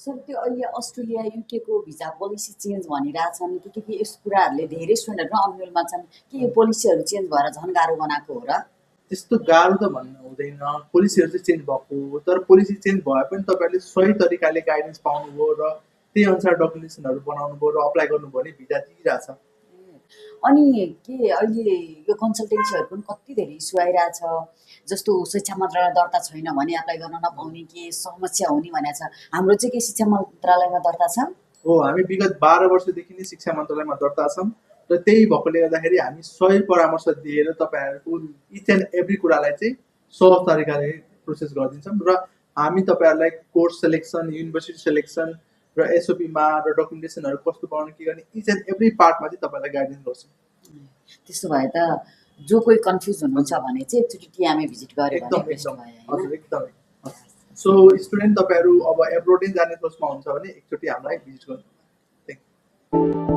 Sir त्यो अहिले Australia युकेको visa policy change भनिरहेछन् कि यस कुराहरूले धेरै स्टुडेन्टहरू अन्यलमा छन् कि यो पोलिसीहरू चेन्ज भएर झन् गाह्रो बनाएको हो र? त्यस्तो गाह्रो त भन्नु हुँदैन, पोलिसीहरू चाहिँ चेन्ज भएको हो, तर पोलिसी चेन्ज भए पनि तपाईँहरूले सही तरिकाले गाइडेन्स पाउनुभयो र त्यही अनुसार डकुमेन्टेसनहरू बनाउनु भयो र अप्लाई गर्नुभयो भने भिजा दिइरहेछ। अनि के अहिले यो कन्सल्टेन्सीहरूको पनि कति धेरै इस्यु आइरहेछ, जस्तो शिक्षा मन्त्रालय दर्ता छैन भने एप्लाई गर्न नपाउने के समस्या हुने भनेको छ। हाम्रो चाहिँ के शिक्षा मन्त्रालयमा दर्ता छ? हो, हामी विगत 12 वर्षदेखि नै शिक्षा मन्त्रालयमा दर्ता छौँ र त्यही भएकोले गर्दाखेरि हामी सही परामर्श दिएर तपाईँहरूको इच एन्ड एभ्री कुरालाई चाहिँ सहज तरिकाले प्रोसेस गरिदिन्छौँ र हामी तपाईँहरूलाई कोर्स सेलेक्सन, युनिभर्सिटी सेलेक्सन र एसओपीमा र डकुमेन्टेसनहरू कस्तो बनाउनु के गर्ने इच एन्ड एभ्री पार्टमा चाहिँ तपाईँलाई गाइडेन्स गर्छौँ। त्यसो भए त जो कोही कन्फ्युज हुनुहुन्छ भने चाहिँ एकचोटि टिएमए भिजिट गर्यो भने बेस्ट भयो। हजुर एकदमै। सो स्टुडेन्ट तपाईँहरू अब एब्रोडै जाने सोचमा हुन्छ भने एकचोटि हामीलाई भिजिट गर्नु। Thank you.